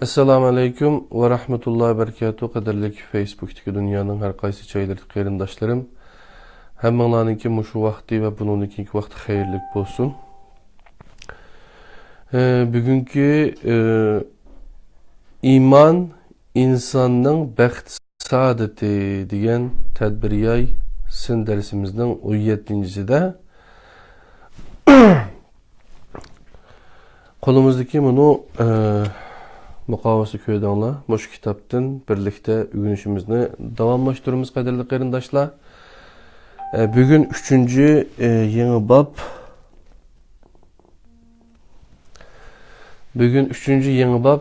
Assalamu alaikum ve rahmetullahi ve berekatuhu. Qadirlik Facebook'taki dünyanın her qaysı çaylardı qeyrindaşlarım. Həmmanlarınki muşu vakti ve bununki vakti xeyirlik bolsun. Bugünkü iman insanın bəxt saadeti degan tədbiriyay sin dersimizden 17-de kolumuzdaki bunu Muqavası köydanlar, boş kitaptan birlikte öğrenişimizni davamlaştırımız kadarlı qeyrindaşlar. Bugün 3. yeni bab. Bugün 3. yeni bab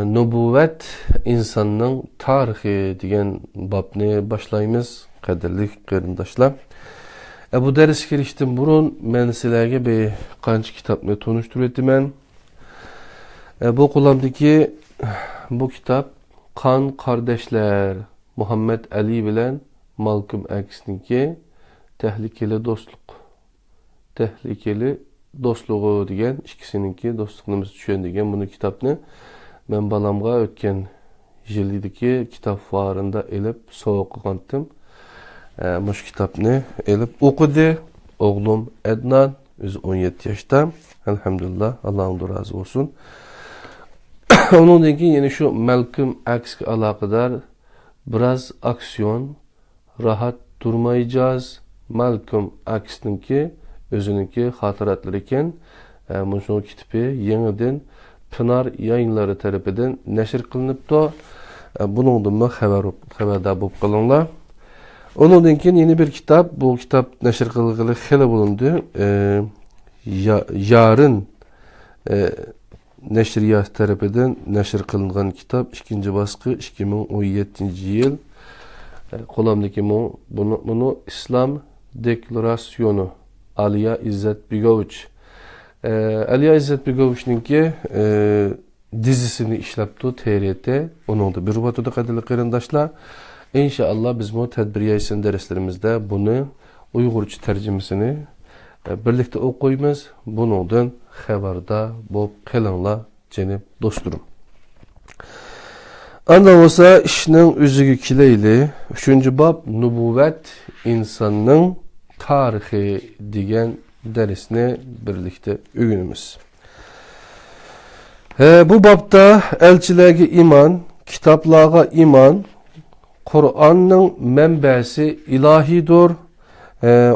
nübüvvet insanın tarihi degan babni başlayımız kadarlı qeyrindaşlar. Bu ders kirişten burun men sizlarga bir qancha kitapni tanıştırib etdim. Bu qo'limdagi bu kitap Qan Kardeşler Muhammed Ali bilan Malcolm X'ninki Tehlikeli Dostluğu degan ikkisininki dostluğimiz tushundigan bunu kitapni men balamga o'tgan yildagi kitap fuarında elib sovg'a qilgandim. Bu kitapni elib o'qidi. Oğlum Ednan o'zi 17 yoshda. Elhamdülillah, Allah'ın razı olsun. Onundan keyin yine şu Malcolm X'ga alaqadar biraz aksiyon, rahat durmayacağız. Malcolm X'ninki özününki hatıratları iken bu kitabi yeniden Pınar yayınları tarafından neşr kılınıptı. Bunundan haberdar bo'lib qolinglar. Onundan keyin yeni bir kitap, bu kitap neşr kılınılı xeli bulundu. Yarın Neşriyat tarafından neşr kılıngan kitap 2. baskı 2017 yıl. Qo'limdagi bunu İslam Deklarasyonu Aliya İzzet Begoviç. Aliya İzzet Begoviç'ninki dizisini işlepti TRT. Onun da bir rubatıda qadirli qeyrindaşlar. İnşallah biz bu tedbiriyaysin derslerimizde bunu Uygurca tercümesini birlikte okuyumuz. Bundan xabarda bo'lib qolinglar canım dostlarım. Anda olsa işinin özüge kileyli 3. bab nübüvvet insanın tarihi degan dersini birlikte öğrenimiz. Bu babda elçilerge iman, kitaplarga iman, Kur'an'ın mənbəsi ilahidir.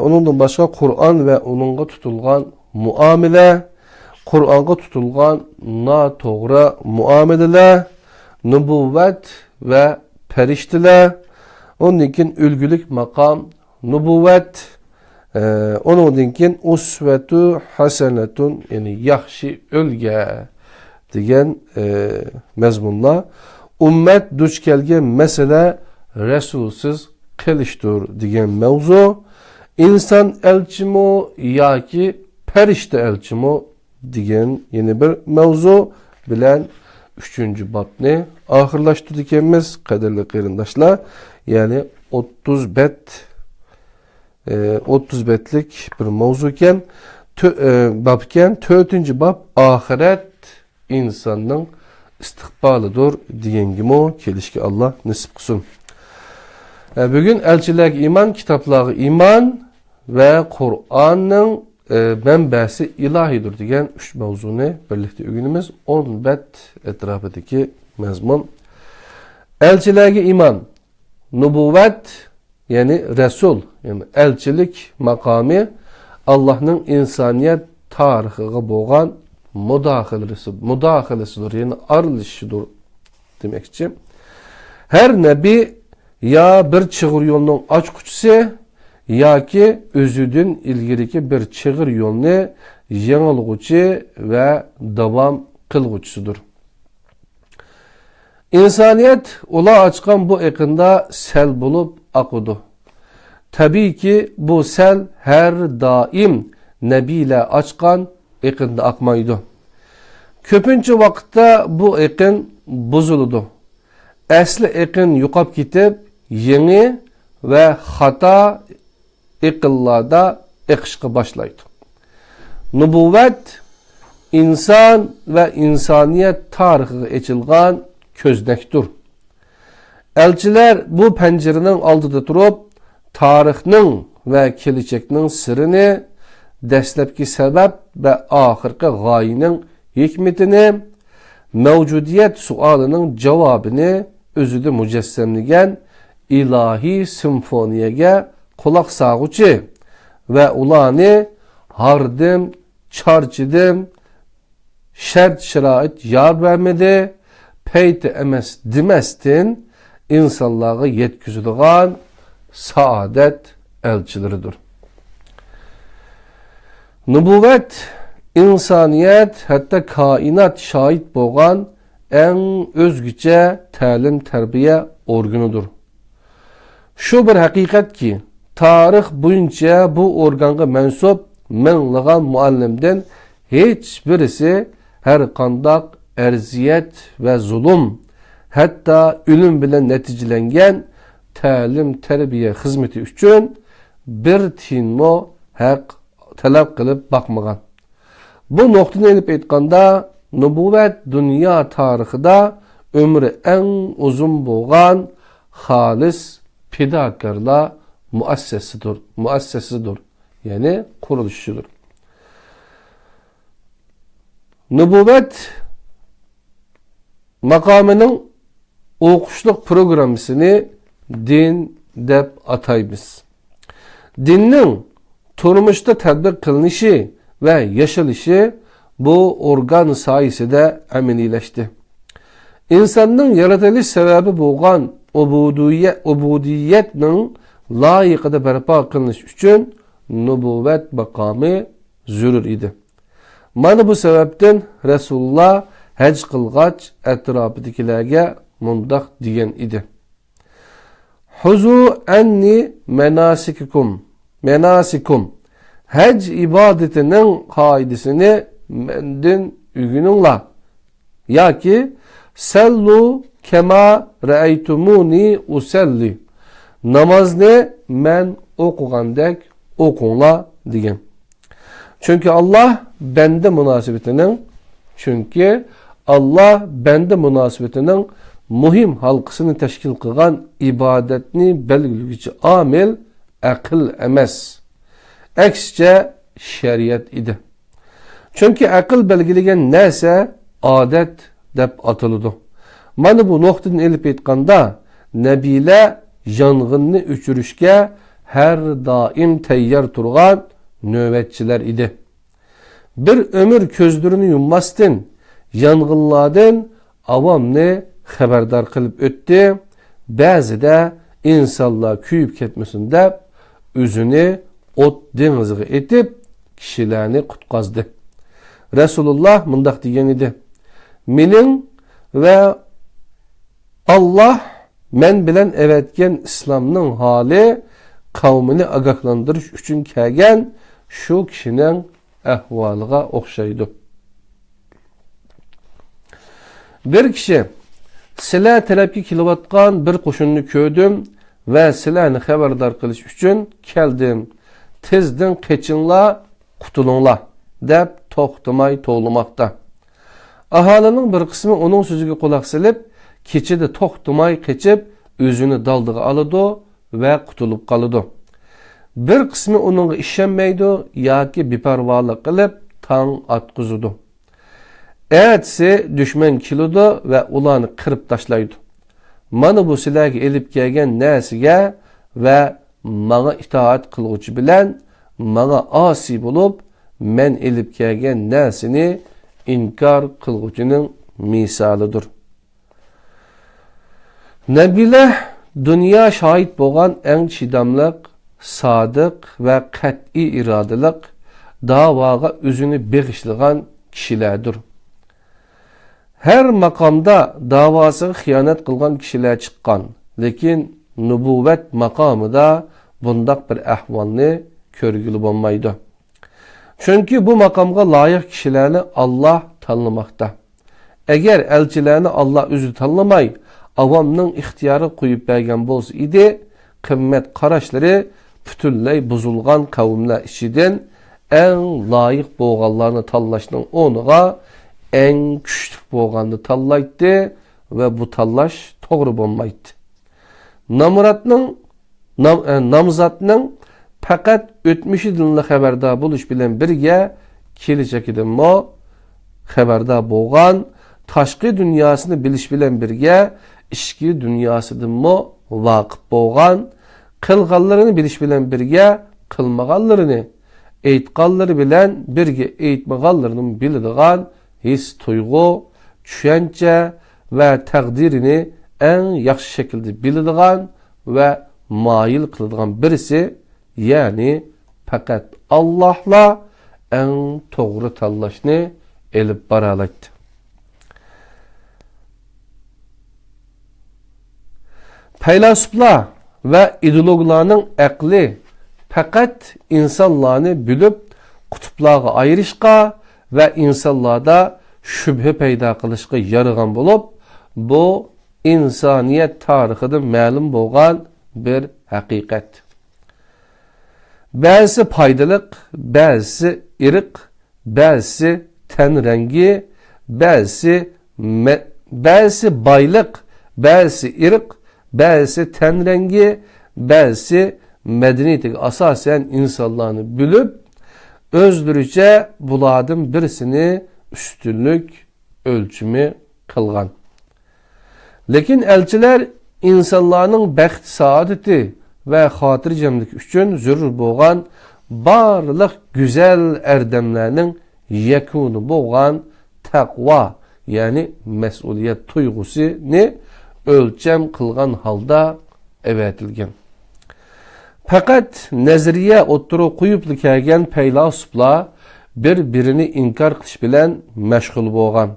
Onundan başka Kur'an ve onunla tutulgan muamele, Kur'an'a tutulgan natoğra muameleler, nübüvvet ve perişteler, onun için ülgülük makam nübüvvet, onun için usvetu hasenetun yani yaxşı ölge degan mezmunlar, ümmet duç kelgen mesele Resulsüz qilishdir degan mevzu, insan elçimi ya ki perişte elçimi degan yeni bir mevzu bilen 3. babni ahırlaştırdık emmiz qadirli qeyrindaşlar. Yani 30 betlik bir mevzuken babken 4. bab ahiret insanın istiqbalıdır degan gibi kelişki Allah nasip kılsın. Bugün elçiler iman, kitapları iman ve Kur'an'ın mənbəsi ilahidir degan 3 mevzunu birlikte öğrenimiz. 10 bet etrafındaki mezmun. Elçilerge iman, nübüvvet yani Resul, yani elçilik makamı Allah'ın insaniyet tarihiga bolgan müdahalesidir, yani arılışıdır demekçi. Her nebi ya bir çığır yolunun açquchisi ya ki özüdün ilgiriki bir çığır yolunu yanılgıcı ve devam kılgıçıdır. İnsaniyet ola açkan bu ekinde sel bulup akudu. Tabii ki bu sel her daim nebiyle açkan ekinde akmaydı. Köpünçe vakitte bu ekin bozuludu. Asli ekin yuqab ketib yeni ve hata ekillarda ekişki başlaydı. Nübüvvet inson ve insaniyet tarihiga açılgan köznektir. Elçiler bu pencerenin aldıda durup tarixning ve kelajekning sirini, dastlabki sebep ve ahirgi g'oyaning hikmetini, mevcudiyet sualining javobini o'zida mujassamlagan ilahiy simfoniyaga quloq solg'uchi ve ularni hardim, charchidim, shart sharoit yor bermadi, payti emas demasdan insonlarga yetkazilgan saadet elçileridir. Nübüvvet, insaniyet, hatta kainat şahit bo'lgan eng o'zgacha ta'lim tarbiya organudur. Şu bir haqiqat ki, tarix boyunca bu organga mensup minglagan muallimdan hech birisi her qandaq erziyet ve zulüm, hatta ölüm bilen neticelengen ta'lim tarbiya xizmeti uchun bir tinmo haq talab qilib bakmagan. Bu nuqtani elib aytganda, nübüvvet dünya tarixida ömrü en uzun bo'lgan xolis fidokorlar muassesidir. Yani qurilishchidir. Nübüvvet maqamining o'qishlik programmasini din deb ataymiz. Dinning turmuşda tadbiq qilinishi ve yaşılışı bu organ sayesinde əməliyləşdi. İnsanın yaratılış sebebi bo'lgan ubudiyetning layiqida barpo qilinish uchun nübüvvet maqami zarur edi. Mana bu sebepten Resulullah hac qilgach atrofidagilarga mundaq degan edi. Huzu anni menasikum. Hac ibadetinin kaidesini menden ügününla. Ya ki sallu kema ra'aytumuni usalli. Namazni men o'qigandek o'qinglar degan. Çünkü Allah bende münasebetinin muhim halkasını teşkil kılgan ibadetini belgilgücü amil akıl emas. Aksice şeriat idi. Çünkü akıl belgilegen neyse adet deb atılıdı. Mana bu noktadan elip aytganda Nebiler yangınni o'chirishga her daim tayyor turgan nöbetçiler idi. Bir ömür közlerini yummasdan yangınlardan avamni xabardor qilib o'tdi. Ba'zida insonlar kuyib ketmasin deb o'zini ot dengiziga etib kishilarni qutqazdi. Resulullah mundaq degan edi: "Mening ve Allah men bilan evetken İslamning hali kavmini agahlandirish uchun kelgan shu kishining ahvoliga o'xshaydi." Bir kishi sizlar talabga kelayotgan bir qo'shinni ko'rdim ve sizlarni xabardor qilish uchun keldim. Tezden qechinglar, qutulinglar deb to'xtamay to'g'lamoqda. Aholinin bir qismi uning so'ziga quloq solib, kechida to'xtamay qechib, o'zini daldiga oladi ve qutulib qoladi. Bir qismi uningga ishonmaydi yoki beparvolik qilib tong atqizadi. Ertesi düşman keladi ve ularni qirib tashlaydi. Mana bu sizlarga elib kelgan narsaga ve manga itoat qiluvchi bilan manga asi bo'lib, men elib kelgan narsani inkar qiluvchining misolidir. Nebiler dünya şahit bo'lgan eng chidamliq, sodiq ve qat'iy irodalik da'voga o'zini beg'ishlagan kishilardir. Her makamda davasıga xiyonat qilgan kishilar chiqqan, lekin nübüvvet makamida bundaq bir ahvolni ko'rgili bo'lmaydi. Çünkü bu makamga loyiq kishilarni Allah tanlamoqda. Eğer elçilerini Allah o'zi tanlamay, avamning ixtiyori qo'yib bergan bo'lsa edi, qimmat qarashlari butunlay buzilgan qavmlar ichidan eng loyiq bo'lganlarni tanlashning o'rniga eng kuchli bo'lganni tanlaydi ve bu tanlash to'g'ri bo'lmaydi. Namzatning faqat o'tmishidan xabardor bo'lish bilan birga kelajagidanmi xabardor bo'lgan, tashqi dunyosini bilish bilan birga ichki dunyosidanmi vaqif bo'lgan, qilganlarini bilish bilan birga qilmaganlarini, aytganlari bilan birga aytmaganlarini biladigan his, tuyg'u, tushuncha ve taqdirini en yaxshi şekilde biladigan ve mail qiladigan birisi, yani fakat Allah'la en to'g'ri tanlashni elib baralaydi. Faylasuflar ve ideologlarning aqli fakat insanlarni bilib kutuplarga ayırışqa ve insanlarda şübhe paydo qilishga yaragan bo'lib, bu insoniyat tarixida ma'lum bo'lgan bir haqiqat. Ba'zi foydaliq, ba'zi iriq, ba'zi ten rengi, ba'zi boyliq, ba'zi iriq, ba'zi ten rengi, ba'zi medeniyetiga asasen insanlarni bilib, özlürüce bulardan birisini üstünlük ölçümü kılgan. Lekin elçiler insanların bəxt saadeti ve hatırcamlık üçün zürür boğan barlıq güzel erdemlerinin yekunu boğan takva, yani mesuliyet tuygusunu ölçem kılgan halda evetilgen. Fakat nezriye otturu kuyuplu kelgen faylasuflar birini inkar qilish bilan meşgul bo'lgan.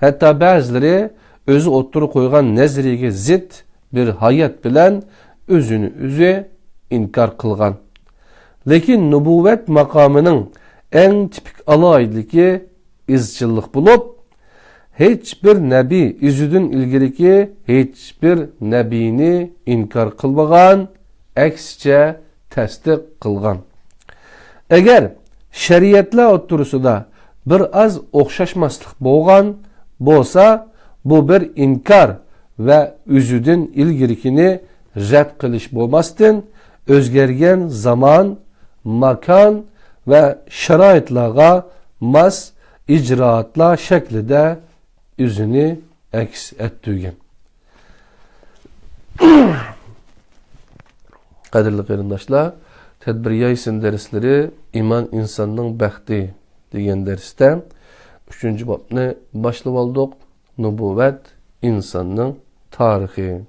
Hatta bazıları özü otturu koygan nezriyege zid bir hayat bilan özünü özü inkar kılgan. Lekin nübüvvet makamının en tipik alaydılıki izcillik bulup, hiçbir nebi izüdün ilgiriki hiçbir nebini inkar kılmagan, aksice tasdik kılgan. Eğer şeriatlar oturusida bir az o'xshashmaslik bo'lgan bo'lsa, bu bir inkar ve üzüdün ilgirikini rad qilish bo'lmasdan o'zgargan zaman, makan ve sharoitlarga mas icraatlar şeklinde üzünü aks ettirgan. Qadrli qarindoshlar, tadbir yaysin dersleri iman insanның baxti degan dersda 3-cü bobni boshlab oldik. Nübüvvet insanның tarixi.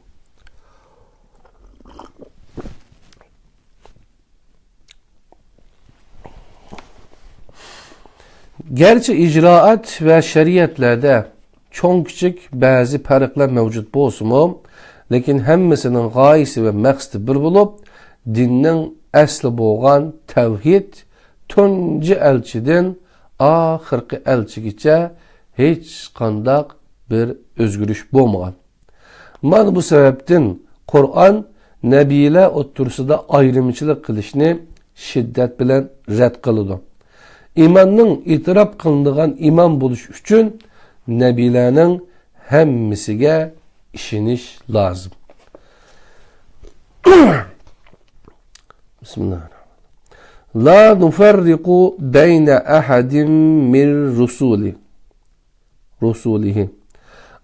Gerçi icraat ve şeriatlerde çok küçük bazı farklar mevcut bolsunmu, lekin hemmisinin gayesi ve maqsadi bir bulup, dinning asli bo'lgan tevhid tunji elçiden ahirki elçigacha hech qandaq bir özgürüş bo'lmagan. Mana bu sebepten Kur'an nebiylar o'ttursida ayrımçılık qilishni shiddat bilan rad qiladi. İmanning itiraf qilinadigan iman bo'lish uchun nebiylarning hammasiga ishonish lozim. Bismillahirrahmanirrahim. La nufarriqu bayna ahadin min rusulihi.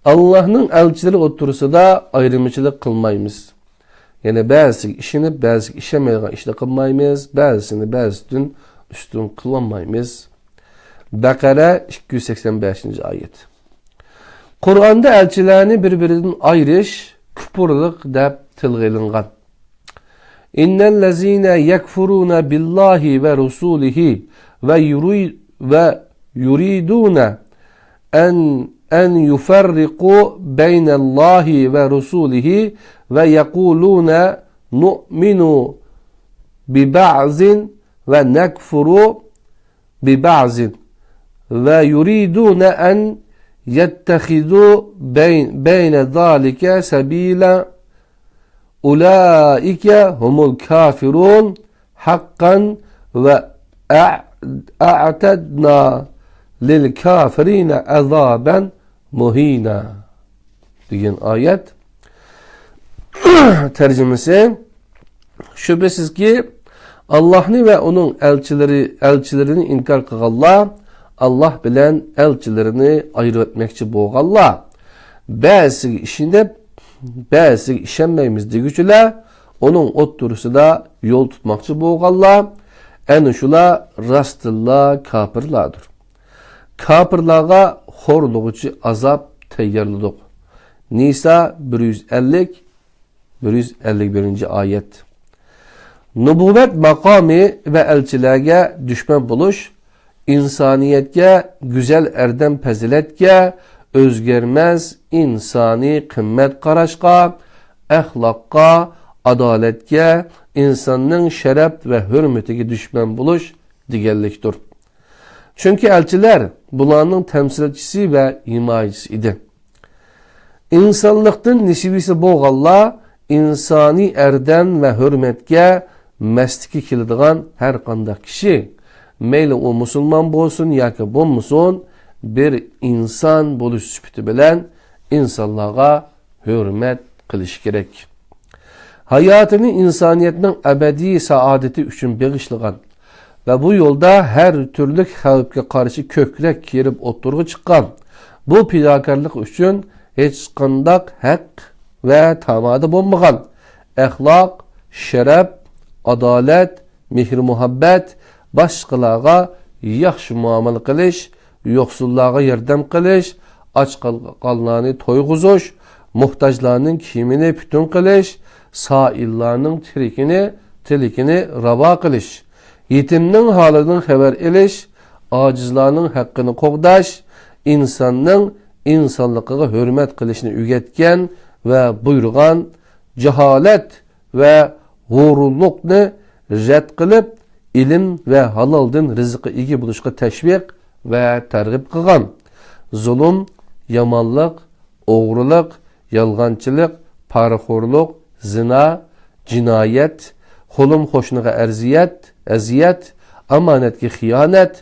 Allah'ın elçileri oturusida ayrımcılık kılmaymiz. Yani bazı işini bazı işemeyen işte kılmaymiz, bazısını bazıdan üstün kılmaymiz. Bakara 285. ayet. Kur'an'da elçilerini birbirinden ayrış, küfürlük deb tilg'ilingan. İnnellezine yekfuruna billahi ve rusulihi ve yuriduna en yufarriqu beynallahi ve rusulihi ve yekuluna nu'minu bi ba'zin ve nekfuru bi ba'zin ve yuriduna en yettehidu beyne zalike sebila ulaike humul kafirun hakkan ve a'tadna lil kafirine azaben muhina degan ayet. Tercümesi şüphesizki Allah'ni ve onun elçilerini inkar kılallar, Allah bilen elçilerini ayrı etmekçi boğallar. Bazı işinde bazı işenmeyimiz degüçüler, onun otturusu da yol tutmakçı boğallar. Eni şula rastıllar kapırlardır. Kapırlarga horluğucu azap teyyarlıdık. Nisa 151. ayet. Nubuvvet makami ve elçilerge düşman buluş, insaniyetge, güzel erdem peziletge, özgermez insani kımmet qaraşqa, əxlaqqa, adaletge, insanın şeref ve hürmetine düşman buluş digelliktir. Çünkü elçiler bulanın temsilcisi ve himayecisi idi. İnsanlıktan nisibisi boğalla, insani erdem ve hürmetge mestiki kildiğen her qanday kişi, meyli o musulman bolsun yoki bolmasun, bir insan boluş süpütü bilen insanlarga hürmet qilish kerak. Hayatını insaniyetinin ebedi saadeti üçün bağışlagan ve bu yolda her türlü xavfga karşı kökrek kerip oturgu çıkan bu pidakarlık üçün hiç qanday hak ve tamada bolmagan ahlak, şeref, adalet, mehr muhabbet, başqalarga yaxshi muamele qilish, yo'qsullarga yordam qilish, aç qallarni to'yg'izish, muhtojlarning kiyimini butun qilish, saillarning tilikini ravo qilish, yetimning holidan xabar elish, ojizlarning haqqini qo'g'dash, insonning insonligiga hurmat qilishni o'rgatgan ve buyurgan cehalet ve g'ururlikni rad qilib, ilim ve halaldan rizqi ega bo'lishga tashviq ve targ'ib qilgan. Zulm, yomonlik, o'g'rilik, yolg'onchilik, poraxo'rlik, zina, jinoyat, xo'lim xo'shniga aziyat, omonatga xiyonat,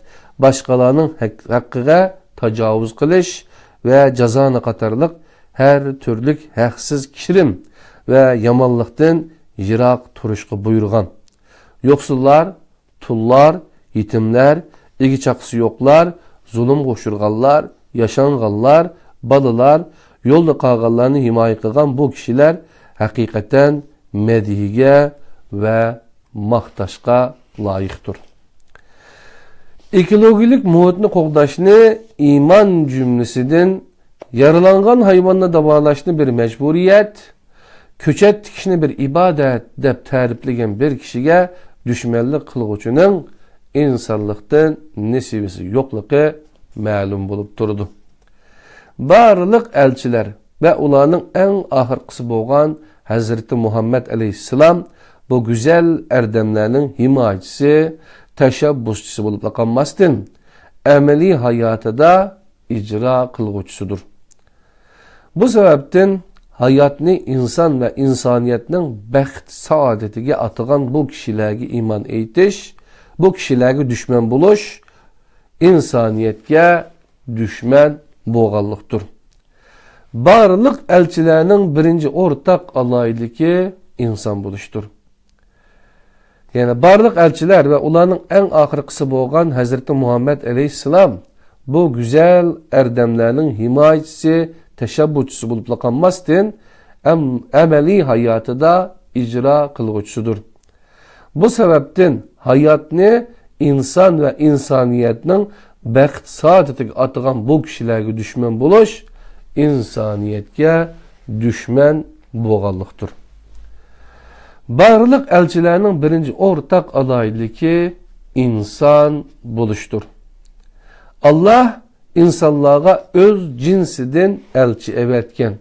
boshqalarning haqqiga tajovuz qilish ve jazoni qatorliq her türlük haqsiz kirim ve yamanlıktan yiroq turishga buyurgan. Yo'qsullar, tullar, yetimler, egi chaqisi yo'qlar, zulm qo'shirganlar, yashanganlar, balalar, yo'lda qolganlarni himoya qilgan bu kishilar haqiqatan madihiga ve maqtashga loyiqdir. Ekologik muhitni qo'g'dashni iman jumlasidan yaralangan hayvanla davolashni bir mecburiyet, köçet tikishni bir ibadet deb ta'riflagan bir kishiga düşmanlik qilg'uchining insonlikdan nisibisi yo'qligi ma'lum bo'lib turdi. Barliq elçiler ve ularning eng oxirgisi bo'lgan Hazreti Muhammed aleyhisselam bu güzel erdemlerinin himayecisi, teşebbüsçisi bo'lib qolmasdan amaliy hayotida icra qilg'uchisidir. Bu sebepten hayatını insan ve insaniyetinin bəxt saadetiga atıgan bu kişilerge iman eytiş, bu kişilerge düşman buluş, insaniyetge düşman boğallıqtır. Barlıq elçilerinin birinci ortak alaylıki insan buluştur. Yani barlıq elçiler ve onların en ahirkisi boğan Hazreti Muhammed aleyhisselam bu güzel erdemlerinin himayecisi, teşebbüsçüsü bulup qolmasdan ameli hayatı da icra qilg'uchisidir. Bu sebepten hayatını insan ve insaniyetinin bəxt saadetiga atıgan bu kişilerge düşman buluş, insaniyetge düşman boğallıqtır. Barlıq elçilerinin birinci ortak alaylıki insan buluştur. Allah insanlığa öz cinsinden elçi evetken.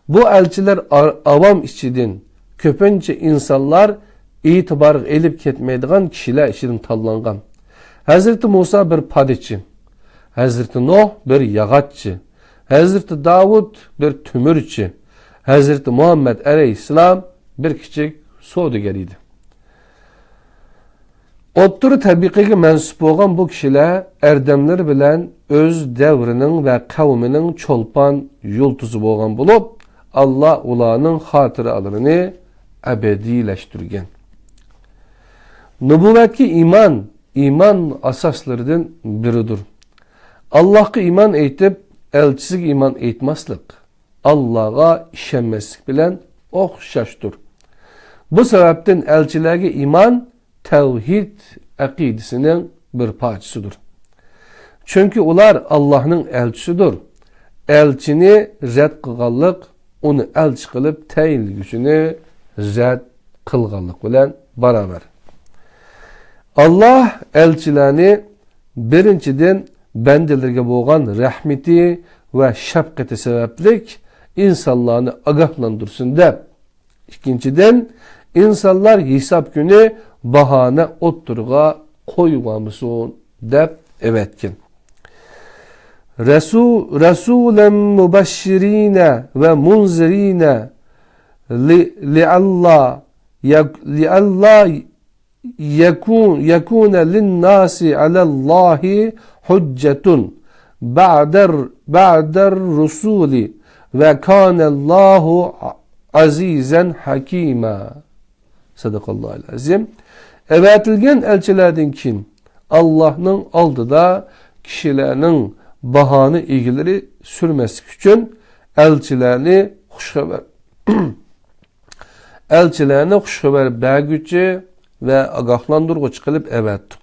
Bu elçiler avam içidin köpünce insanlar itibar elip ketmeydiğen kişiler içidin tallangan. Hazreti Musa bir padişçi, Hazreti Nuh bir yağatçı, Hazreti Davud bir tümürçü, Hazreti Muhammed aleyhisselam bir küçük soğdugeriydi. O'ttir tabiqiga mansub bo'lgan bu kishilar erdemler bilan o'z davrining va qavmining cho'lpon yultuzi bo'lgan bo'lib, Allah ularning xotiralarını ebediyleştirgen. Nübüvvetki iman asaslaridan biridir. Allah'a iman eytip, elçisiga iman eytmaslik, Allah'a işenmeslik bilen o'xshashdir. Bu sebepten elçilerge iman, tevhid akidesinin bir parçasıdır. Çünkü ular Allah'ın elçisidir. Elçini red kılganlık, onu elçi kılıp teyil gücünü red kılganlık bilen beraber. Allah elçilerini birinciden bendelerge boğan rahmeti ve şefkati sebeplik insanlarını agahlandırsın dep. İkinciden insanlar hesap günü bahane otturga koyugamısın dep evetkin. Resulen mübeşşirine ve munzirine li'allah yekune linnâsi alallâhi hüccetun ba'der rusuli ve kânellâhu azizen hakîmâ. Sadakallahu azim. Evetilgen elçilerden kim? Allah'ın aldıda kişilerinin bahane ilgileri sürmesi için elçilerini huşhaber bəgücü ve agahlandırgıç kılıp evettik.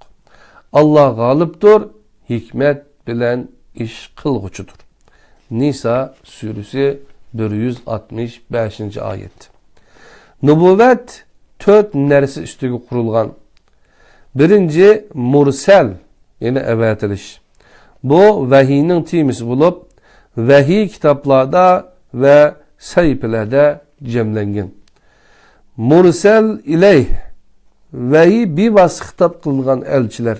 Allah galiptir, hikmet bilen iş kılgıçıdır. Nisa suresi 165. ayet. Nübüvvet 4 neresi üstüge kurulgan. Birinci mursel, yani evetiliş. Bu vahiynin timisi bulup, vahiy kitaplarda ve sayfilerde cemlengen. Mursel ileyh, vahiy bir vasıf hitap kılgan elçiler.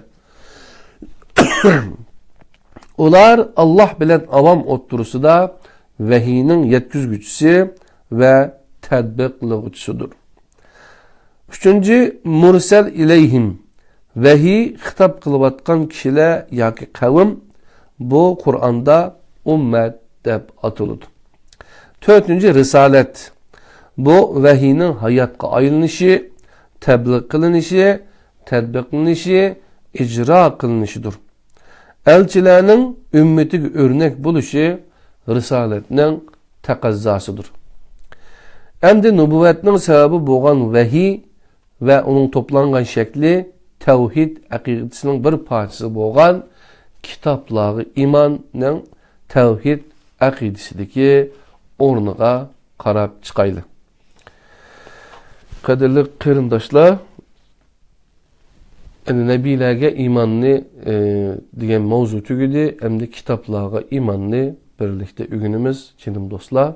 Ular Allah bilen avam otturusu da vahiynin yetkizgüçüsü ve tedbiqlıgıçıdır. Üçüncü, mursel ileyhim. Vahiy hitap kılıvatkan kişiler yaki kavim bu Kur'an'da ümmet deb atılıdı. Dördüncü, risalet. Bu vahiynin hayatka ayılınışı, tebliğ kılınışı, tedbiqlanışı, icra kılınışıdır. Elçilerinin ümmeti örnek buluşu risaletinin tekazzasıdır. Endi nübüvvetinin sebebi boğan vahiy ve onun toplangan şekli tevhid akidesinin bir parçası boğan kitapları imanın tevhid akidesideki ornuğa karab çıkaylı. Kadirli kırımdaşlar, Nebilerge imanını diyen mevzu tügüdü, hem de kitaplara imanını birlikte ügünümüz, canım dostlar,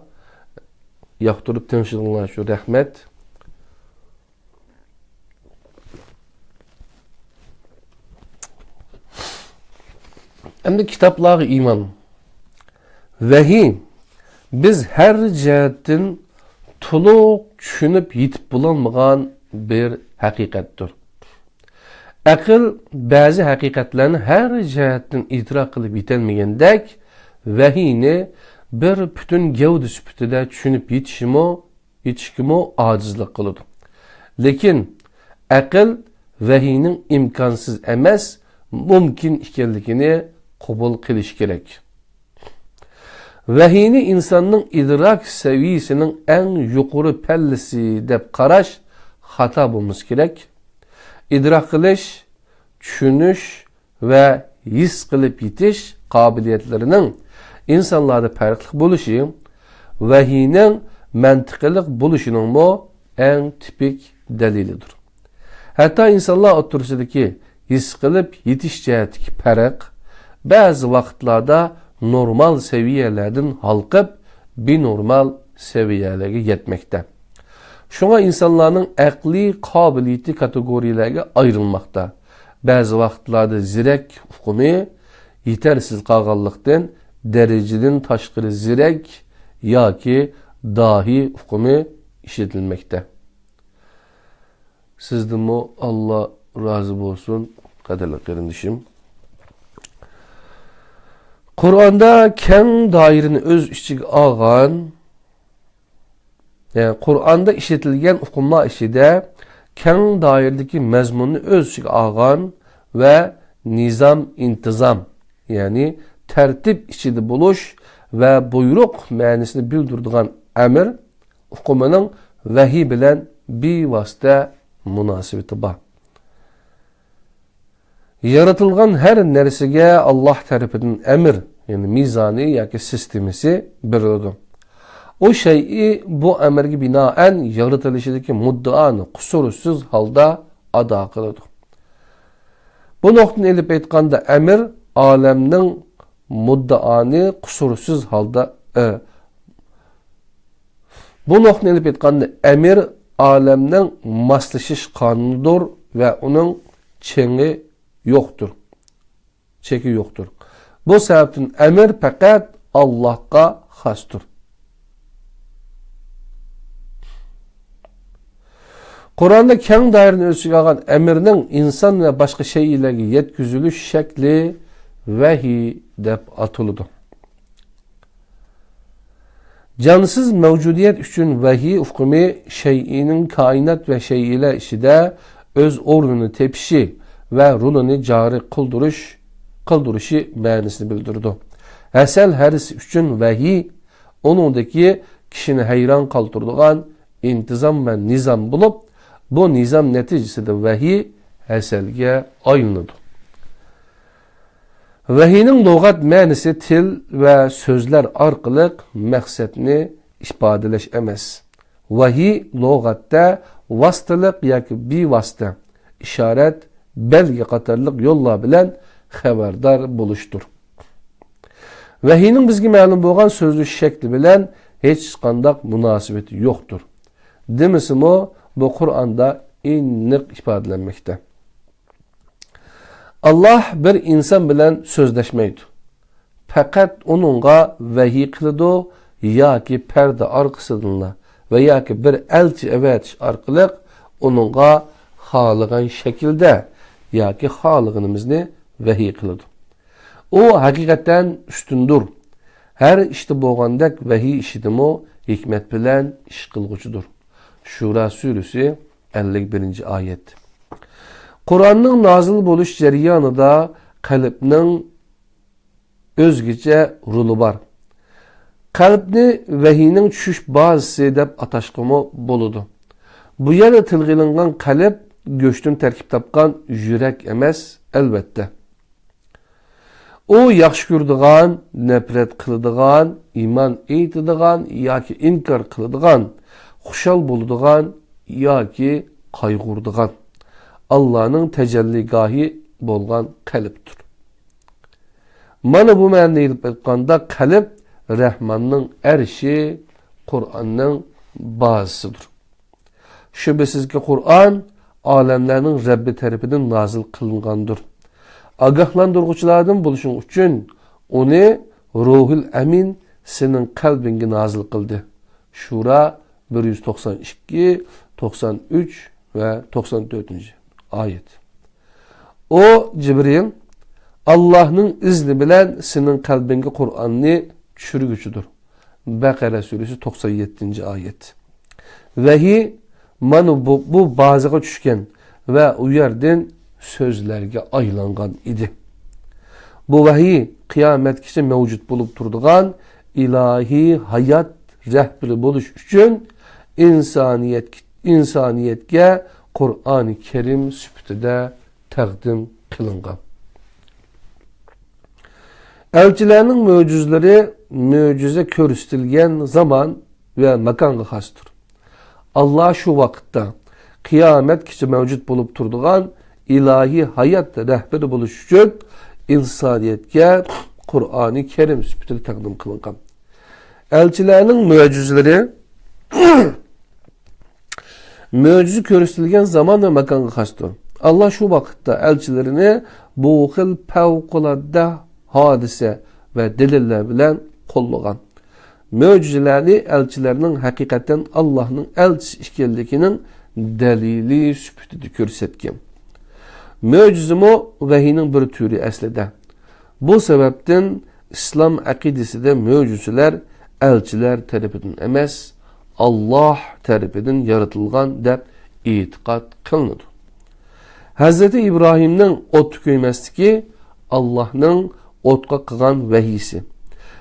yaktırıp tenşidinler şu rahmet. Hem de kitaplara iman. Vahiy, biz her cihetin tuluq düşünüp yitip bulanmagan bir hakikattir. Akıl bazı hakikatlerini her cihetin idrak kılıp yitelmeyendek vahiyni bir bütün gevdi süpütüde düşünüp yetişkimi acizlik kılıdı. Lekin akıl vahiynin imkansız emas, mümkün ikenligini kabul kılış gerek. Vahiyni insanın idrak seviyesinin en yukarı pellesi dep qaraş hata bulmuş gerek. İdrak kılış, düşünüş ve his kılıp yetiş kabiliyetlerinin insanlarda farklı buluşu, vahiynin mantıklık buluşunun mu en tipik delilidir. Hatta insanlar oturusudaki his kılıp yetiş cihetiki fark, bazı vakitlarda normal seviyelerden halkıp binormal seviyelere yetmekte. Şuna insanların akli kabiliyeti kategorilerine ayrılmakta. Bazı vakitlarda zirek hukumi yetersiz kalganlıktan dereceden taşkırı zirek ya ki dahi hukumi işitilmekte. Sizden mi Allah razı olsun, qadrli qarindishim. Qur'onda keng doirani o'z ichiga olgan, yani Qur'onda ishlatilgan hukmlar ichida keng doiradagi mazmunni o'z ichiga olgan va nizam, intizam, ya'ni tartib ichida bo'lish va buyruq ma'nosini bildiradigan amr hukmining vahiy bilan bevosita munosabati bor. Yaratilgan her narsaga Allah tarafidan emir, yani mizani yoki sistemasi beriladi. O şeyi bu emirga binoan yaratilishidagi muddaoni qusursiz holda ado qiladi. Bu nuqtani elib aytganda emir olamning muddaoni qusursiz holda bu nuqtani elib aytganda emir olamning moslashish qonunudur ve uning chengi yoktur. Çeki yoktur. Bu sebepten emir fakat Allah'a xastur. Kur'an'da keng dairini ölçüge algan emirnin insan ve başka şeylerge yetküzülüş şekli vahiy dep atılıdı. Cansız mevcudiyet üçün vahiy hukmi şeyinin kainat ve şeyler işide öz ordunu tepişi ve rolünü cari kıldırışı ma'nisini bildirdi. Asal hadis üçün vahiy onundaki kişini hayran kaldırdıgan intizam ve nizam bulup bu nizam neticesinde vahiy asalga aylanadi. Vahiyning lug'at ma'nisi til ve sözler orqali maqsadni ifodalash emas. Vahiy lug'atda vositalik yoki bevosita ishorat, belge qatorliq yo'llar bilan xabardor bo'lishdir. Vahiyning bizga ma'lum bo'lgan so'zlish shakli bilan hech qanday munosabati yo'qdir. Demisimi bu Qur'onda aniq ifodalanmoqda. Allah bir inson bilan so'zlashmaydi. Faqat uningga vahiy qiladi yoki parda orqasidan va yoki bir elchi avatish orqali uningga xohlagan shaklda yoki xohlaganimizni vahiy qiladi. O haqiqatan ustundur. Her işte bo'lgandek vahiy ishidimi hikmet bilan ish qilguchidir. Shura surasi 51 oyat. Qur'onning nozil bo'lish jarayonida qalbning o'zgacha roli bor. Qalbni vahiyning tushish bazasi deb atashqimi bo'ladi. Bu yerda tilg'ilingan qalb go'shtdan tarkib topgan yurak emas, albatta. O yaxshi ko'radigan, nafrat qiladigan, iymon etadigan yoki inkor qiladigan, xushal bo'ladigan yoki qayg'uradigan Allah'ning tajalligohi bo'lgan qalbdir. Mana bu ma'noda aytganda qalb Rahmanning arshi, Qur'onning bazasidir. Shubhasizki Qur'on olamlarning Rabbi tarafidan nozil qilingandir. Agahlandırğıçılardan buluşun üçün onu Ruhul Amin senin kalbinge nazil kıldı. Şura 192, 93 ve 94. ayet. O Cibril Allah'ın izni bilen senin kalbinge Kur'an'ı çürügüçüdür. Bakara suresi 97. ayet. Vahiy manu bu bazıga düşken ve uyardan sözlerge aylangan idi. Bu vahiy kıyametkiçe mevcut bulup turduğan ilahi hayat rehberi buluş üçün insaniyetge Kur'an-ı Kerim sübütüde təqdim kılıngan. Elçilerinin möcüzleri möcüze körüstülgen zaman ve makanga xastır. Allah şu vakitte kıyametkiçe mevcut bulup turduğan ilahi hayat rehberi buluş üçün insaniyetke Kur'an-ı Kerim sübütüde təqdim kılıngan. Elçilerinin möcüzleri möcüzü körüstülgen zaman ve makanga xastır. Allah şu vakitte elçilerini bu xil fevkalade hadise ve deliller bilen kollagan. Möcüzelerini elçilerinin hakikaten Allah'ın elçisi işkellikinin delili sübütüde körsetken. Möcüzümü vahiyning bir türü aslida. Bu sebepten İslam akidesinde möcüzeler elçiler tarafından emas, Allah tarafından yaratılgan deb etiqad qilinadi. Hazreti İbrahimning ot ko'ymasligi Allah'ning otga qilgan vahiysi.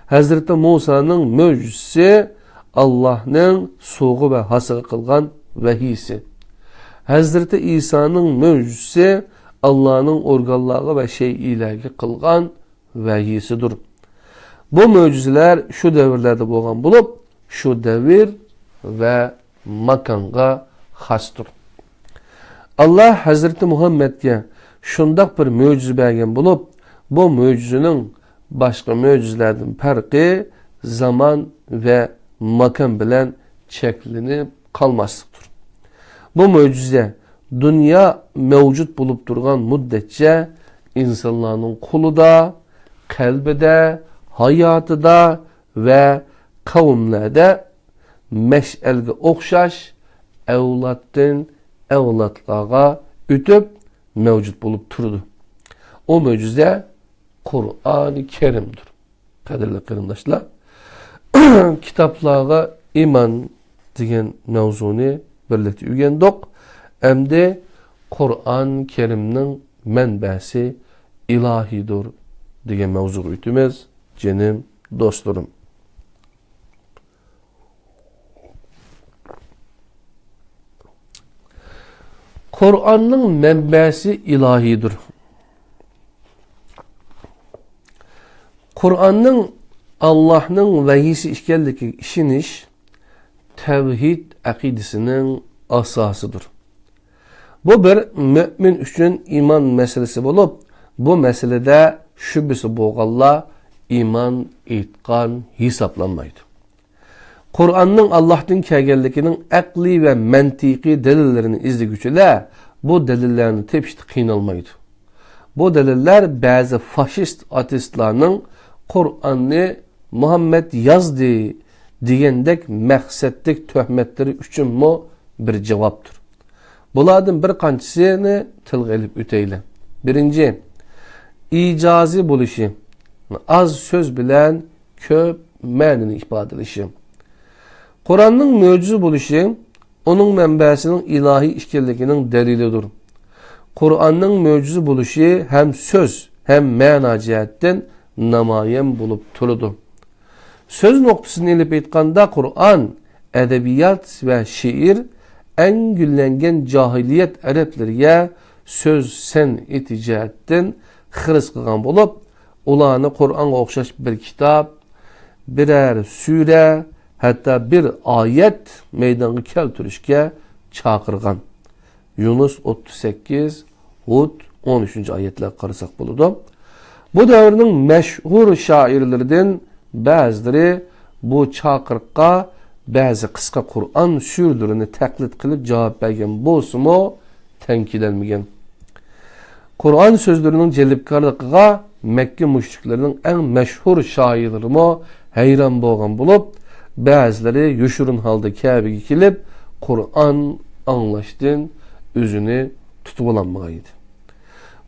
Hazreti Musa'ning möcüzesi Allah'ning suvga ve hasıga qilgan vahiysi. Hazreti İsa'ning möcüzesi Allah'ning organlarga ve şeyilerge qilgan vahiysidir. Bu möcüzeler şu devirlerde bo'lgan bo'lib, şu devir ve makanga xasdır. Allah Hazreti Muhammed'e şundaq bir möcüze bergen bo'lib, bu möcüzenin başka möcüzelerden farkı zaman ve makan bilen çeklenip kalmasıdır. Bu möcüze dünya mevcut bulup durgan müddetçe insanların kuluda, kalbide, hayatıda ve kavimlerde meş'elge okşaş evlattan evlatlığa ötüp mevcut bulup durdu. O möcüze Kur'an-ı Kerim'dir. Kadirli kırımdaşlar. Kitaplara iman degan mevzuni birlikte ügendik. Emde Kur'an-ı Kerim'nin menbesi ilahidir degan mevzu ütümüz, cenim, dostlarım. Kur'an'ın menbesi ilahidir. Kur'an'ın Allah'ın vahiysi işkenliki işiniş tevhid akidesinin asasıdır. Bu bir mümin üçün iman meselesi bulup, bu meselede şüphesi boğalla iman etkan hesaplanmaydı. Kur'an'ın Allah'tan kelgenlikinin akli ve mentiki delillerini izlegüçüle bu delillerini tepişti kıynalmaydı. Bu deliller bazı faşist ateistlarının Kur'an'ı Muhammed yazdı diyendek məqsədlik töhmətləri üçün mu bir cevaptır. Bunlardan bir qancısını tilgə elib öteyli. Birinci, icazi buluşu, az söz bilen köp mənini ifadəlişi. Kur'an'ın möcüzü buluşu, onun mənbəsinin ilahi işkellikinin delilidir. Kur'an'ın möcüzü buluşu hem söz hem məna cəhətdən namayen bulup turudu. Söz noktasını elip etkanda Kur'an, edebiyat ve şiir en güllengen cahiliyet Araplarga söz sen eticaatden hırs kılgan bulup, ulanı Kur'an'a okşaş bir kitap, birer süre, hatta bir ayet meydanı keltürüşke çakırgan. Yunus 38, Hud 13. ayetler karısak buludu. Bu devrinin meşhur şairlerden bazıları bu çakırıqqa bazı kısa Kur'an sürülerini taklit kılıp cevap bergen bolsumu tenkilenmegen. Kur'an sözlerinin celipkarlıqqa Mekke müşriklerinin en meşhur şairlerimi hayran bolgan bulup, bazıları yuşurun halda Kabe'ye kilip Kur'an anlaştın özünü tutup olanmağıydı.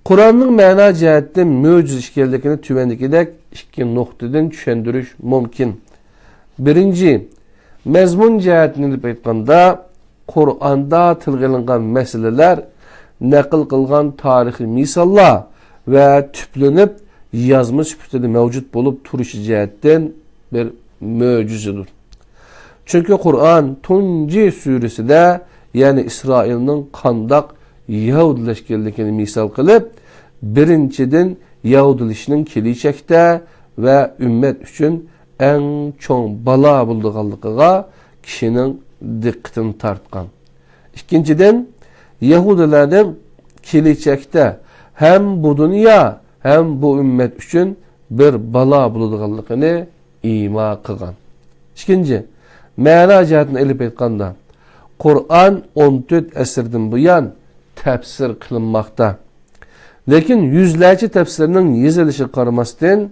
Kur'an'ın məna cəhətdən möcüz işgəllikini tüvəndikidək iki noktadan düşəndürüş mümkün. Birinci, məzmun cəhətini edib etqanda Kur'an'da tilgəlinğən məsələlər nəqil qılğan tarixi misallar və tüplənib yazma sübutida mövcud olub turuşu cəhətdən bir möcüzüdür. Çünki Kur'an Tunci surəsində, yəni İsrail'nin qandaq Yahudileşkenlikini misal kılıp, birinciden Yahudilişinin kiliçekte ve ümmet üçün en çoğun bala bulduğallıqıga kişinin dikkatini tartkan. İkinciden Yahudilerin kiliçekte hem bu dünya hem bu ümmet üçün bir bala bulduğallıqını ima kılgan. İkinci, məna cəhətini elip etqanda, Kur'an 14 əsrdən bu yan tefsir kılınmakta. Lakin yüzlerce tefsirinin yazılışı qaramasdan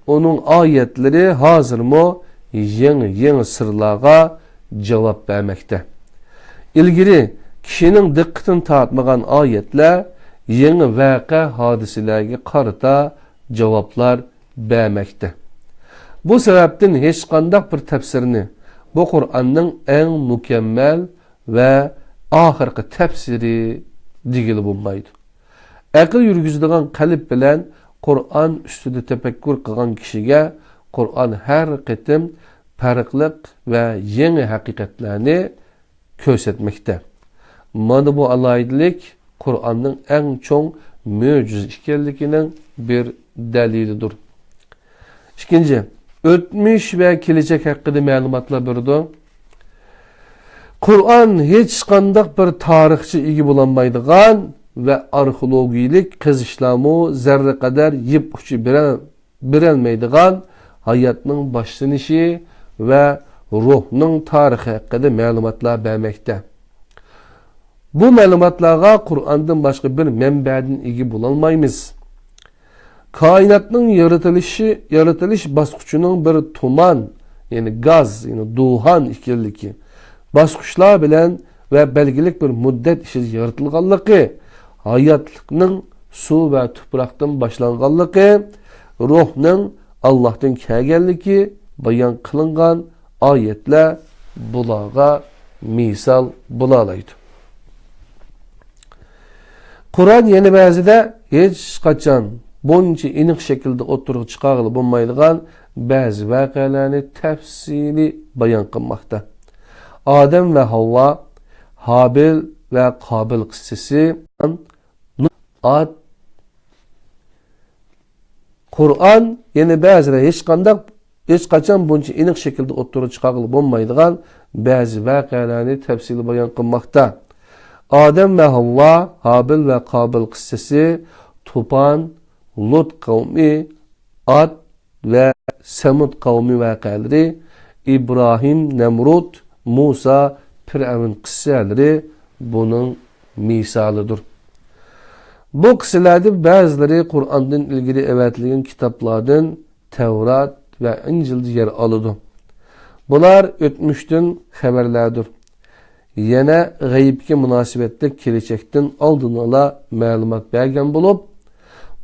onun ayetleri hazır mı yeni sırlarga cevap vermekte. İlgiri kişinin dikkatini tartmagan ayetler yangi vaqa hodisalarga qarata javoblar bermoqda. Bu sababdan hech qanday bir tafsirni bu Qur'onning eng mukammal va oxirgi tafsiri degili bo'lmaydi. Aql yurgizadigan qalb bilan Qur'on ustida tafakkur qilgan kishiga Qur'on har qitim farqliq va yangi haqiqatlarni ko'rsatmoqda. Mana bu alaydilik Qur'onning eng cho'ng mo'jiza ekanligining bir dalilidir. Ikkinchi, o'tmish va kelajak haqida ma'lumotlar berdi. Qur'on hech qanday bir tarixchi ega bo'lolmaydigan ve arxeologiyalik qazishlarni zarra qadar yeb uchi berolmaydigan hayotning boshlanishi ve ruhning tarixi haqida ma'lumotlar bermoqda. Bu ma'lumotlarga Qur'ondan boshqa bir manbadan ega bo'lolmaymiz. Kainatning yaratilish bosqichining bir tuman, yani gaz, yani duhan ekanligi, bosqichlar bilan ve belgilik bir muddat ichida yaratilganligi, hayotlikning suv va tuproqdan boshlanganligi, ruhning Allohdan kelganligi bayon qilingan oyatlar bularga misol bo'la oladi. Qur'on yana ba'zida hech qachon buncha aniq shaklda o'tirib chiqarib bo'lmaydigan ba'zi voqealarni tafsili bayon qilmoqda. Odam va Havvo, Habil va Qobil qissasi, Qur'on yana ba'zida hech qachon buncha aniq shaklda o'tirib chiqarib bo'lmaydigan ba'zi voqealarni tafsili bayon qilmoqda. Adem ve Havva, Habil ve Qabil kıssası, Tufan, Lut kavmi, Ad ve Semud kavmi vakaları, İbrahim, Nemrut, Musa, Firavun kıssaları bunun misalıdır. Bu kıssalarda bazıları Kur'an'dan ilgili evetliğin kitaplardan Tevrat ve İncil'de yer alırdı. Bunlar ötmüştün haberlerdir. Yana g'aybga munosabatda kelajakdan oldin ola ma'lumot bergan bo'lib,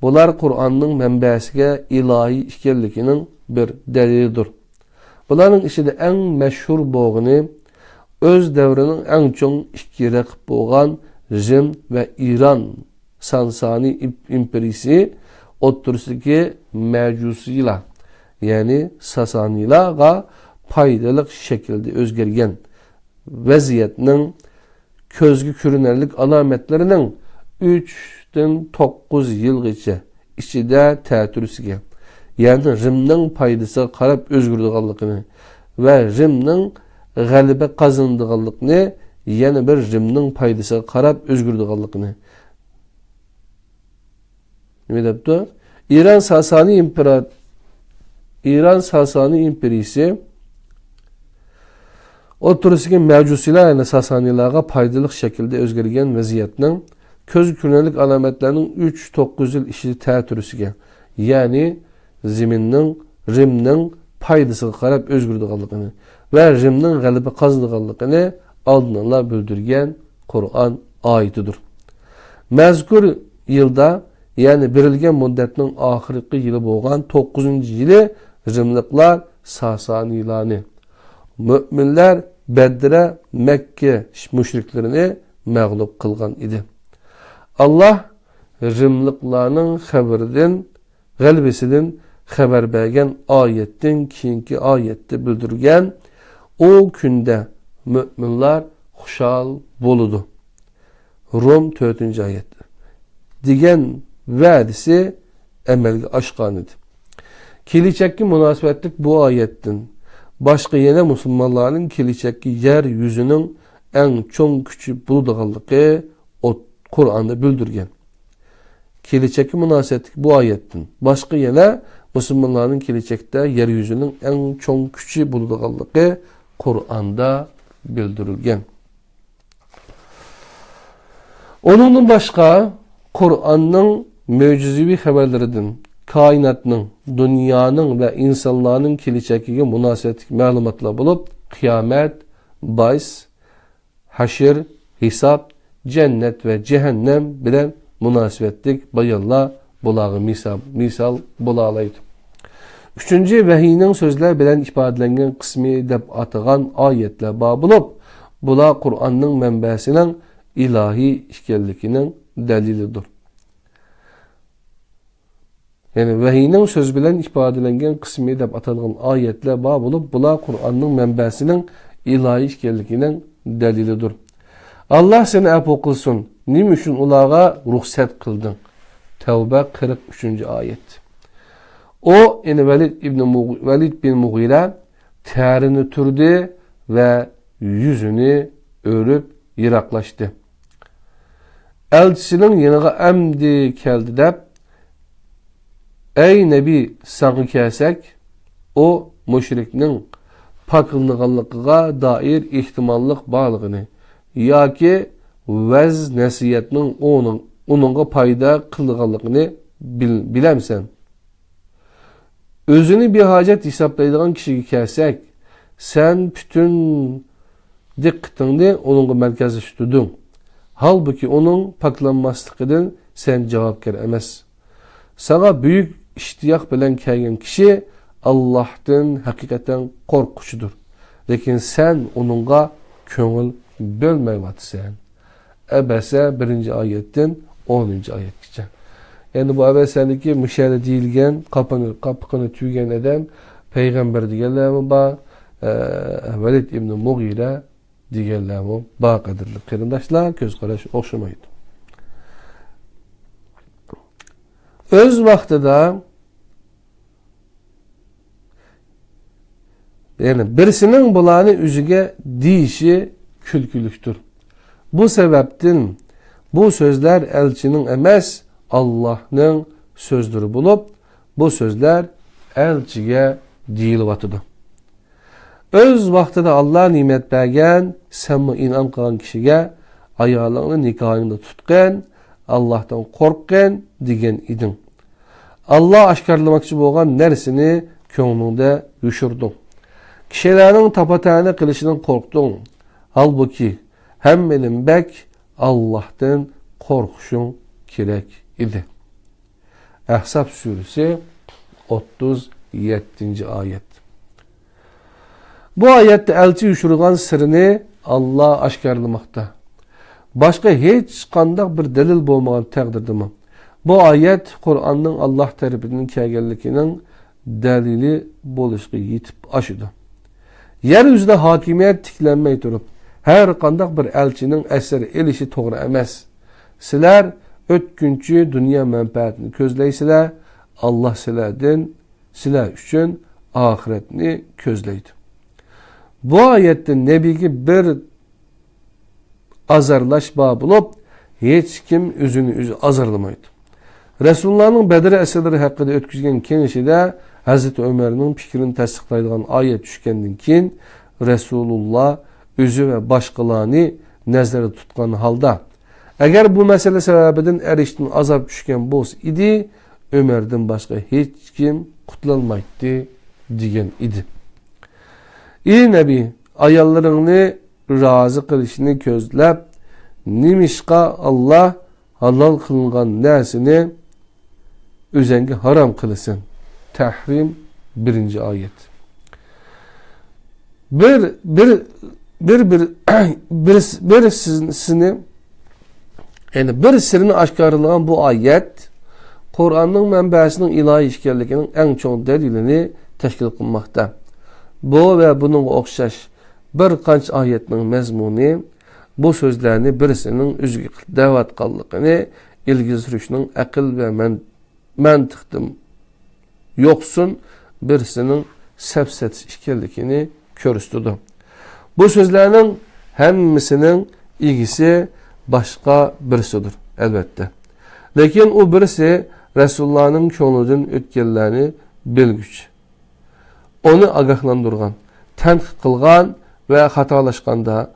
bular Qur'onning manbasiga ilohiy ekanligining bir dalilidir. Bularning ichida eng mashhur bo'lgani o'z davrining eng cho'ng ikki raqib bo'lgan Rim va Iron Sasani imperiyasi o'ttirsidagi majusiylar, ya'ni Sasanilarga foydali shaklda o'zgargan vaziyetinin közgü görünərlik alametlerinin 3-dən 9 yılgacha içində tətürüsüge, yani Rim'nin paydası qarab özgürdüğanlıqını ve Rim'nin galibe qazandığanlıqını, yani bir Rim'nin paydası qarab özgürdüğanlıqını. Ne deyipti? İran Sasani imperiyası o'tirisiga majusilar, yani Sasanilarga foydali shaklda o'zgargan vaziyatning ko'z ko'rinarlik alomatlarining 3-9 yil ichida ta'tirisiga, ya'ni Rimning foydasiga qarab o'zgarganligini va Rimning g'alaba qozonganligini oldindan bildirgan Qur'on oyatidir. Mazkur yilda, ya'ni berilgan muddatning oxirgi yili bo'lgan 9-yili Rimliklar Sasanilarni, müminler Bedre, Mekke müşriklerini mağlup kılgan idi. Allah Rimliklarının galbesinden haber bergen ayetten keyinki ayette bildirgen o günde müminler xuşal boludu. Rum 4. ayet. Digen vadisi emelge aşkan idi. Keliçekki münasebetlik bu ayetten başka yine Müslümanların keliçeki yeryüzünün en çoğun küçük bulduğanlığı o Kur'an'da bildirgen. Keliçeki münasebetlik bu ayetten başka yine Müslümanların keliçekte yeryüzünün en çoğun küçük bulduğanlığı Kur'an'da bildirilgen. Onundan başka Kur'an'ın mucizevi haberlerinden kainatning, dunyoning ve insanların kelichagiga munosabatli ma'lumotlar bo'lib, qiyomat, bays, hashr, hisob, jannat ve cehennem bilen münasibetlik bayanla bulağı misal bulalaydı. Üçüncü vahiyning sözler bilen ifadelengen kısmı dep atıgan ayetler babılıp, bula Kur'an'ın menbəsinin ilahi işkellikinin delilidir. Yani vahiyning söz bilen ifadelengen kısmı dep atıgan ayetler babılıp, bula Kur'an'ın menbəsinin ilahi işkellikinin delilidir. Allah seni afu kılsın. Nim üçün ulağa ruhsat kıldın. Tevbe 43. ayet. O Velid bin Mughire terini türdü ve yüzünü örüp yiraklaştı. Elçisinin yanıga emdi keldi dep, ey Nebi sağı kesek, o müşriknin pakılnıqallıqıga dair ihtimallık bağlığını, ya ki vez nesiyetinin onunğa payda kıldıqallıqını bilemsen. Özünü bir hacet hesaplaydıgan kişiyi kelsek, sen bütün dikkatini onunğa merkezi tutudun. Halbuki onun paklanmaslıqıdan sen cevapkar emes. Sana büyük iştiyak bilen kelgen kişi Allah'tan hakikaten korkuçudur. Lekin sen onunğa köngül bölmeyvatsan. Ebese 1. ayetten 10. ayetkice. Yani bu ebesendeki müşahede değilgen, kapını tüygen eden peygamber diyenlerimi ba, Velid ibn Mughire diyenlerimi ba kadirli kırındaşlar göz karış okşamaydı. Öz vaxtıda yani birisinin bulanı üzüge deyişi külkülüktür. Bu sebepten bu sözler elçinin emes Allah'ın sözdürü bulup bu sözler elçiye deyilvatıdı. Öz vaxtıda Allah nimet bergen sen inan kılan kişiye ayağlarını nikahını tutken Allah'tan korkken digen idin. Allah aşkarlamakçı boğan nersini köngünde yuşurdun. Kişilerin tapatağını kılışının korktun. Halbuki hemmenin bek Allah'tan korkuşun kirek idi. Ahzab suresi 37. ayet. Bu ayette elçi yuşurgan sırrını Allah aşkarlamakta. Başka hiç kandak bir delil bulmagan takdirde mi? Bu ayet Kur'an'ın Allah tarafından kelgenlikinin delili boluşku yitip aşıdı. Yeryüzünde hakimiyet tiklenmey durup, her kandak bir elçinin eseri elişi doğru emes. Sizler ötkünçü dünya menfaatini közleysizler, Allah sizler üçün ahiretini közleydi. Bu ayette Nebi'yi bir azarlaşma bulup, hiç kim üzünü azarlamaydı. Resulullah'ın Bedir esirleri hakkında ötküzgen kenişi de Hazreti Ömer'in fikrini tasdiqlaydigan ayet düşkenden kin Resulullah özü ve başkalarını nezarda tutkan halda. Eğer bu mesele sebebiden eriştin azap düşken boz idi, Ömer'den başka hiç kim kutlanmaydı diyen idi. İyi Nebi ayallarını razı kılışını közlep, nimişka Allah halal kılıngan nesini özenge haram kılısın. Tahrim 1. ayet. Bir sirrini aşkarlayan bu ayet Kur'an'ın menbəsinin ilahi işgallikinin en çok delilini teşkil kılmakta. Bu ve bunun okşaş bir kanç ayetinin mezmuni bu sözlerini birisinin üzgü davat kallıqını ilgi sürüşünün akıl ve mantıqdım yoksun birisinin sepset işgallikini körüstüdü. Bu sözlerinin hemmisinin ilgisi başka birisidir elbette. Lekin o birisi Resulullah'ın köngülden ötkenlerini bilgüç. Onu agahlandırgan, tenqik kılgan ve hatalaşkanda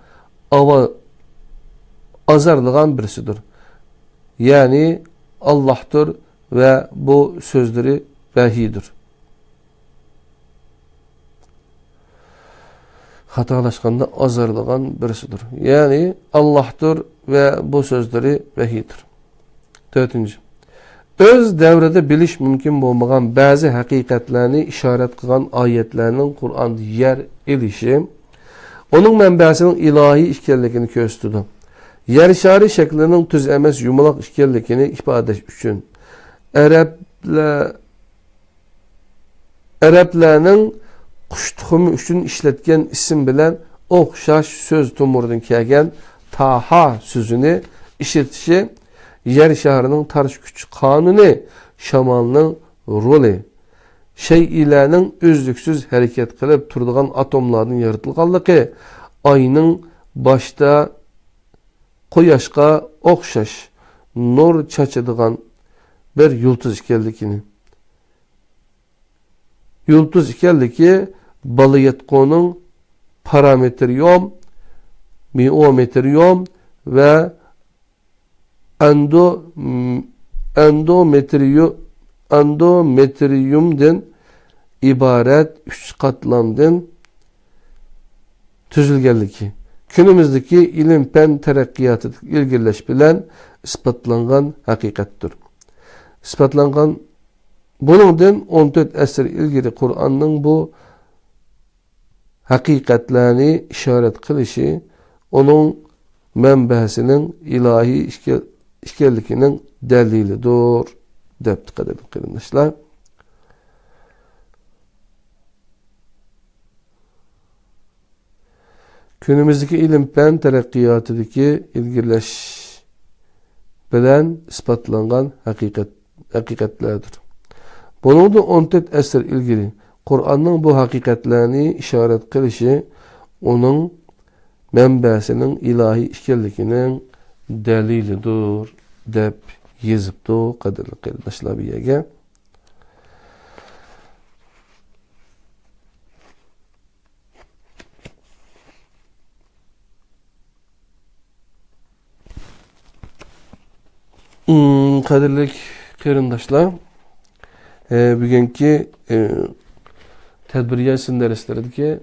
azarlıgan birisidir. Yani Allah'tır ve bu sözleri vahidir. Hatalaşkanda azarlıgan birisidir. Yani Allah'tır ve bu sözleri vahidir. 4. Öz davrida bilish mumkin bo'lmagan ba'zi haqiqatlarni ishorat qilgan oyatlarning Qur'onda yer elishi onun manbasining ilohiy ekanligini ko'rsatadi. Yer shari shaklining tuz emas yumaloq ekanligini ifodalash uchun Arablarning qush tuxumi uchun ishlatgan ism bilan o'xshash so'z tumuridan kelgan Taha so'zini ishitishi yer sharining tarish kuch qonuni, shamolning roli, shaylarning o'zliksiz harakat qilib turadigan atomlarning yaratilganligi, oyning boshda quyoshga o'xshash nur chachadigan bir yulduz ekanligini. Yulduz ekanligi balayotqoning parametrium, miometrium ve endometriumdan ibaret 3 katlamdan tüzülgenligi. Günümüzdeki ilim pen terakkiyatı ilgilileş bilen ispatlangan hakikattir. İspatlangan bunundan 14 əsr ilgili Kur'an'ın bu hakikatlerini işaret kılışı onun mənbəsinin ilahi işkellikinin dəlilidir, deb dikkat edin qardaşlar. Günümüzdeki ilim fen terakkiyatidagi ilgilileş bilen ispatlangan hakikatlerdir. Bunun da 14 əsr ilgili Kur'an'ın bu hakikatlerini işaret kılışı onun mənbəsinin ilahi işkellikinin dəlilidir, deb yezibdi qadirli qardaşlar bu yerga. Qadirli qarindoshlar, bugungi tadbiriyat dersleridagi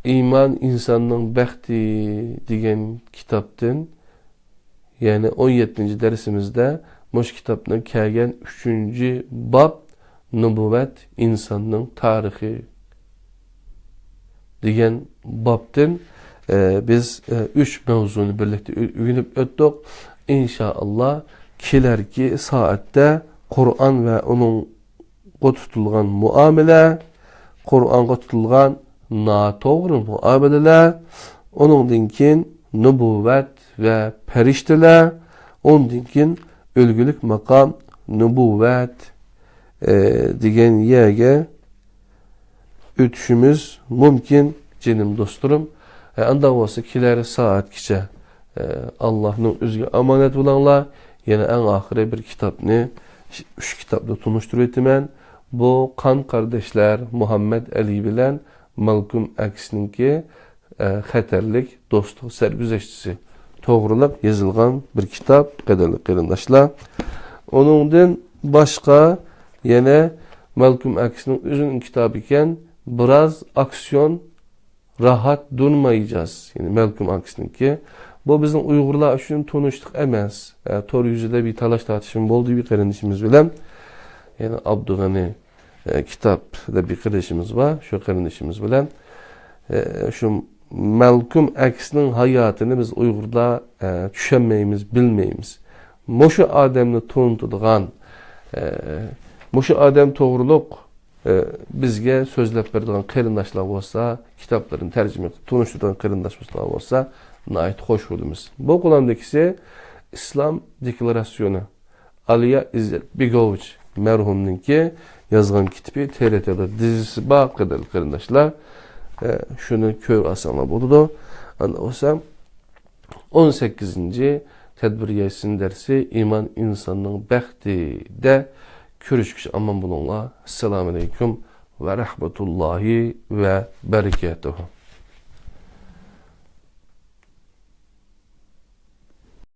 İman insanның bəxti degan kitaptın, yani 17. dersimizde muş kitapның kelgen 3. bab nübüvvet insanның tarixi degan babtın biz 3 mevzunu birlikte öğrenip ötdük. İnşallah kelerki saatte Kur'an ve onun tutulgan muamele, Kur'an'a tutulgan natoğru muameleler, onun dinkin nübüvvet ve perişteler, onun dinkin ölgülük makam nübüvvet degen yerge ötüşümüz mümkün canım dostlarım. Anda olsa kileri saat kiçe Allah'ın özgü amanet olanlar, yani en ahire bir kitapını, 3 kitapla tunuşturuyor etmen. Bu kan kardeşler Muhammed Ali bilen Malcolm X'ninki xatarlik dostluq sergüzeştisi toğrulab yazılgan bir kitap qadirli qarindoshlar. Onundan başqa yana Malcolm X'nin özünün kitabı iken biraz aksiyon rahat durmayacağız. Yani Malcolm X'ninki bu bizim Uygurlar üçün tunuşluq emas. Tor yüzüde bir talaş tartışma oldu bir qarindishimiz bilen. Yani Abdugani kitapda bir kardeşimiz var, şu kardeşimiz bilen şu Malcolm X'nin hayatını biz Uygurlar düşünmeyimiz, bilmeyimiz. Moşu adamını tunutduğun, moşu adam doğruluk bizge sözlep verdiğin kardeşler olsa, kitapların tercüme tunuşturduğun kardeşler olsa, nait hoş olumuz. Bu konuldakisi İslam Deklarasyonu Aliya İzzet Begoviç merhumununki yazgan kitabı TRT'de dizisi bak kadar kardeşler şunu kör asana buldu. Olsa 18. tedbiriyesin dersi iman insanın bəxti de görüşküş aman bulunla. Esselamu Aleyküm ve Rahmetullahi ve Berekatuhu.